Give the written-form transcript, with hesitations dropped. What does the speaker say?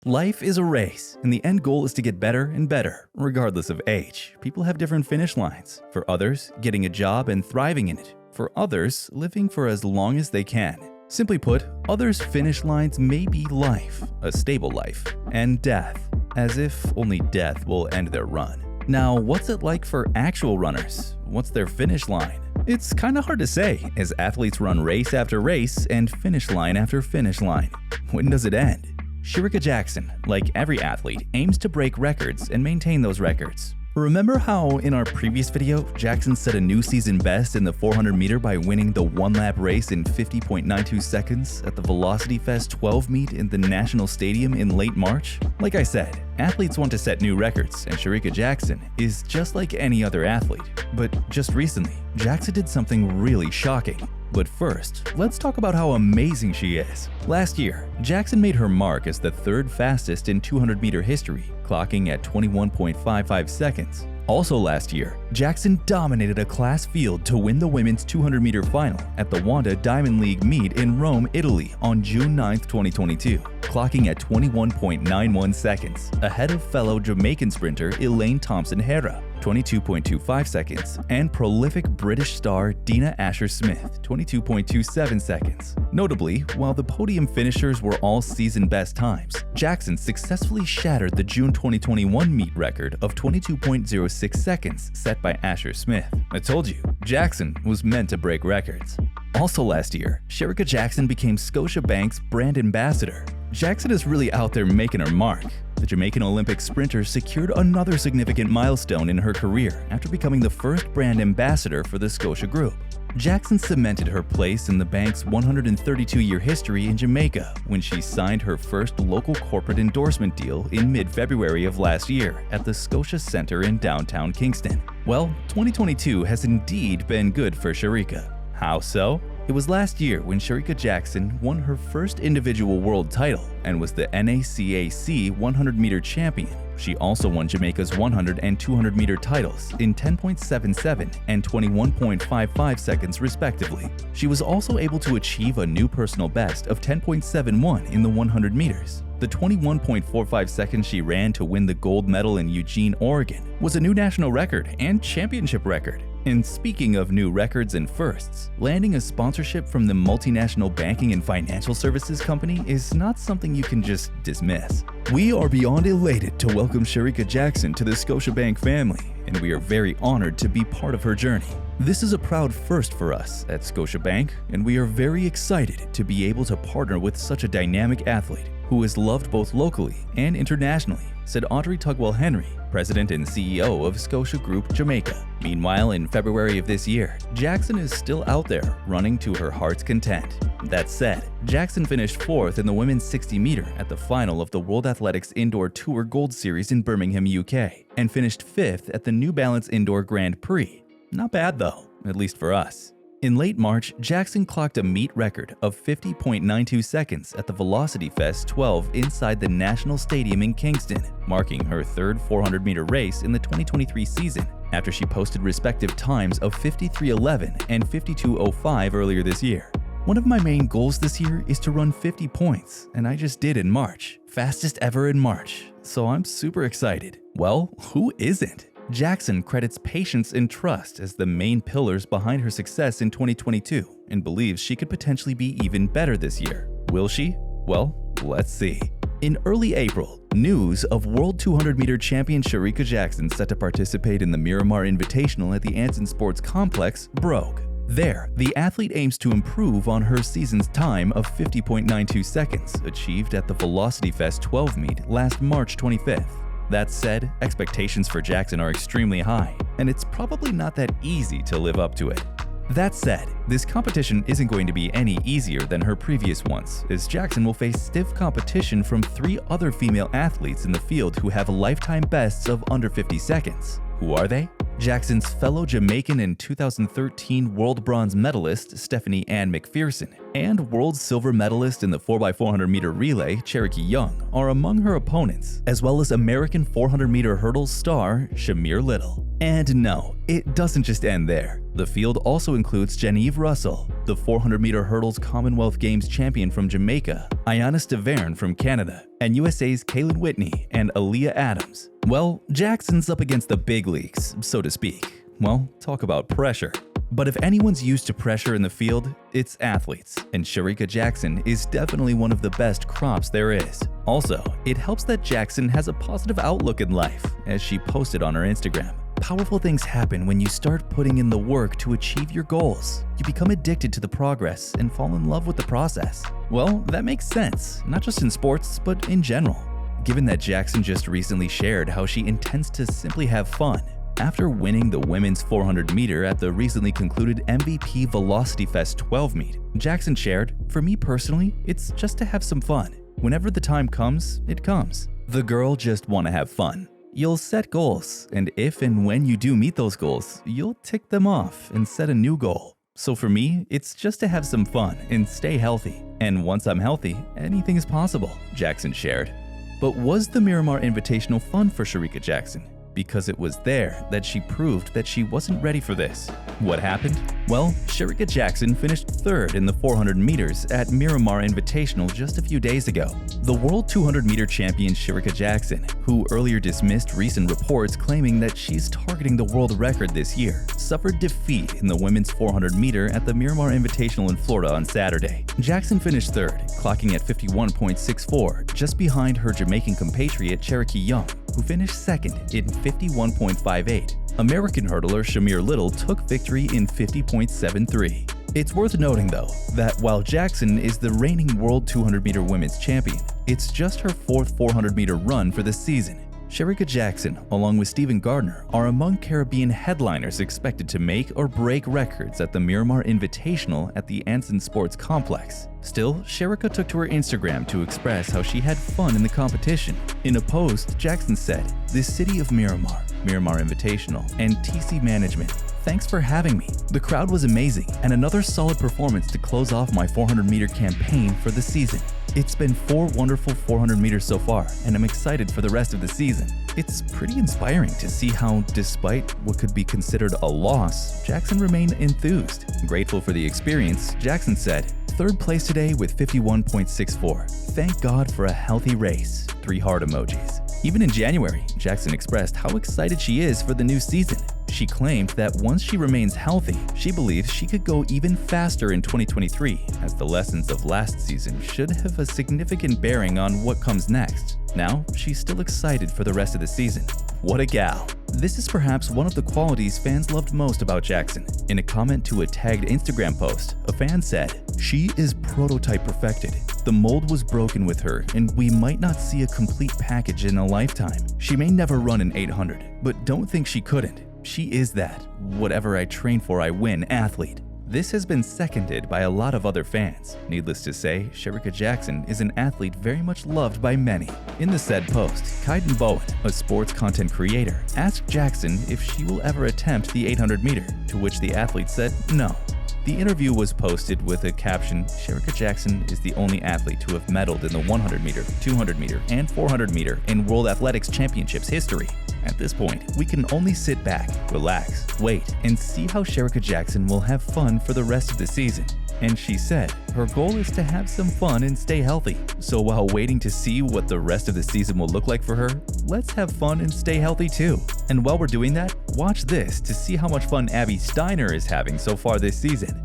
Life is a race, and the end goal is to get better and better, regardless of age. People have different finish lines. For others, getting a job and thriving in it. For others, living for as long as they can. Simply put, others' finish lines may be life, a stable life, and death, as if only death will end their run. Now, what's it like for actual runners? What's their finish line? It's kinda hard to say, as athletes run race after race and finish line after finish line. When does it end? Shericka Jackson, like every athlete, aims to break records and maintain those records. Remember how in our previous video, Jackson set a new season best in the 400 meter by winning the one-lap race in 50.92 seconds at the Velocity Fest 12 meet in the National Stadium in late March? Like I said, athletes want to set new records, and Shericka Jackson is just like any other athlete. But just recently, Jackson did something really shocking. But first, let's talk about how amazing she is. Last year, Jackson made her mark as the third fastest in 200 meter history, clocking at 21.55 seconds. Also last year, Jackson dominated a class field to win the women's 200 meter final at the Wanda Diamond League meet in Rome, Italy on June 9, 2022, clocking at 21.91 seconds, ahead of fellow Jamaican sprinter Elaine Thompson-Herah, 22.25 seconds, and prolific British star Dina Asher-Smith, 22.27 seconds. Notably, while the podium finishers were all season best times, Jackson successfully shattered the June 2021 meet record of 22.06 seconds set by Asher-Smith. I told you, Jackson was meant to break records. Also last year, Shericka Jackson became Scotiabank's brand ambassador. Jackson is really out there making her mark. The Jamaican Olympic sprinter secured another significant milestone in her career after becoming the first brand ambassador for the Scotia Group. Jackson cemented her place in the bank's 132-year history in Jamaica when she signed her first local corporate endorsement deal in mid-February of last year at the Scotia Centre in downtown Kingston. Well, 2022 has indeed been good for Shericka. How so? It was last year when Shericka Jackson won her first individual world title and was the NACAC 100-meter champion. She also won Jamaica's 100 and 200-meter titles in 10.77 and 21.55 seconds respectively. She was also able to achieve a new personal best of 10.71 in the 100 meters. The 21.45 seconds she ran to win the gold medal in Eugene, Oregon was a new national record and championship record. And speaking of new records and firsts, landing a sponsorship from the multinational banking and financial services company is not something you can just dismiss. We are beyond elated to welcome Shericka Jackson to the Scotiabank family, and we are very honored to be part of her journey. This is a proud first for us at Scotiabank, and we are very excited to be able to partner with such a dynamic athlete who is loved both locally and internationally, said Audrey Tugwell-Henry, President and CEO of Scotia Group Jamaica. Meanwhile, in February of this year, Jackson is still out there running to her heart's content. That said, Jackson finished fourth in the women's 60-meter at the final of the World Athletics Indoor Tour Gold Series in Birmingham, UK, and finished fifth at the New Balance Indoor Grand Prix. Not bad though, at least for us. In late March, Jackson clocked a meet record of 50.92 seconds at the Velocity Fest 12 inside the National Stadium in Kingston, marking her third 400-meter race in the 2023 season after she posted respective times of 53.11 and 52.05 earlier this year. One of my main goals this year is to run 50 points, and I just did in March. Fastest ever in March, so I'm super excited. Well, who isn't? Jackson credits patience and trust as the main pillars behind her success in 2022 and believes she could potentially be even better this year. Will she? Well, let's see. In early April, news of World 200-meter champion Shericka Jackson set to participate in the Miramar Invitational at the Anson Sports Complex broke. There, the athlete aims to improve on her season's time of 50.92 seconds achieved at the Velocity Fest 12 meet last March 25th. That said, expectations for Jackson are extremely high, and it's probably not that easy to live up to it. That said, this competition isn't going to be any easier than her previous ones, as Jackson will face stiff competition from 3 other female athletes in the field who have lifetime bests of under 50 seconds. Who are they? Jackson's fellow Jamaican and 2013 world bronze medalist Stephanie Ann McPherson and world silver medalist in the 4x400-meter relay Shericka are among her opponents, as well as American 400-meter hurdles star Shamir Little. And no, it doesn't just end there. The field also includes Genevieve Russell, the 400-meter hurdles Commonwealth Games champion from Jamaica, Ayanna Stavern from Canada, and USA's Kaylin Whitney and Aaliyah Adams. Well, Jackson's up against the big leagues, so to speak. Well, talk about pressure. But if anyone's used to pressure in the field, it's athletes, and Shericka Jackson is definitely one of the best crops there is. Also, it helps that Jackson has a positive outlook in life, as she posted on her Instagram. Powerful things happen when you start putting in the work to achieve your goals. You become addicted to the progress and fall in love with the process. Well, that makes sense, not just in sports, but in general. Given that Jackson just recently shared how she intends to simply have fun. After winning the women's 400-meter at the recently concluded MVP Velocity Fest 12 meet, Jackson shared, "For me personally, it's just to have some fun. Whenever the time comes, it comes. The girl just want to have fun. You'll set goals, and if and when you do meet those goals, you'll tick them off and set a new goal. So for me, it's just to have some fun and stay healthy. And once I'm healthy, anything is possible," Jackson shared. But was the Miramar Invitational fun for Shericka Jackson? Because it was there that she proved that she wasn't ready for this. What happened? Well, Shericka Jackson finished third in the 400 meters at Miramar Invitational just a few days ago. The World 200-meter champion Shericka Jackson, who earlier dismissed recent reports claiming that she's targeting the world record this year, suffered defeat in the women's 400-meter at the Miramar Invitational in Florida on Saturday. Jackson finished third, clocking at 51.64, just behind her Jamaican compatriot Shericka, who finished second in 51.58. American hurdler Shamir Little took victory in 50.73. It's worth noting, though, that while Jackson is the reigning World 200-meter women's champion, it's just her fourth 400-meter run for the season. Shericka Jackson, along with Stephen Gardner, are among Caribbean headliners expected to make or break records at the Miramar Invitational at the Anson Sports Complex. Still, Shericka took to her Instagram to express how she had fun in the competition. In a post, Jackson said, "This city of Miramar, Miramar Invitational, and TC Management, thanks for having me. The crowd was amazing, and another solid performance to close off my 400-meter campaign for the season. It's been 4 wonderful 400 meters so far, and I'm excited for the rest of the season." It's pretty inspiring to see how, despite what could be considered a loss, Jackson remained enthused. Grateful for the experience, Jackson said, "Third place today with 51.64. Thank God for a healthy race." 3 heart emojis. Even in January, Jackson expressed how excited she is for the new season. She claimed that once she remains healthy, she believes she could go even faster in 2023, as the lessons of last season should have a significant bearing on what comes next. Now, she's still excited for the rest of the season. What a gal! This is perhaps one of the qualities fans loved most about Jackson. In a comment to a tagged Instagram post, a fan said, "She is prototype perfected. The mold was broken with her, and we might not see a complete package in a lifetime. She may never run an 800, but don't think she couldn't. She is that, whatever I train for I win athlete." This has been seconded by a lot of other fans. Needless to say, Shericka Jackson is an athlete very much loved by many. In the said post, Kaiden Bowen, a sports content creator, asked Jackson if she will ever attempt the 800 meter, to which the athlete said no. The interview was posted with a caption, "Shericka Jackson is the only athlete to have medaled in the 100 meter, 200 meter, and 400 meter in World Athletics Championships history. At this point, we can only sit back, relax, wait, and see how Shericka Jackson will have fun for the rest of the season." And she said her goal is to have some fun and stay healthy. So while waiting to see what the rest of the season will look like for her, let's have fun and stay healthy too. And while we're doing that, watch this to see how much fun Abby Steiner is having so far this season.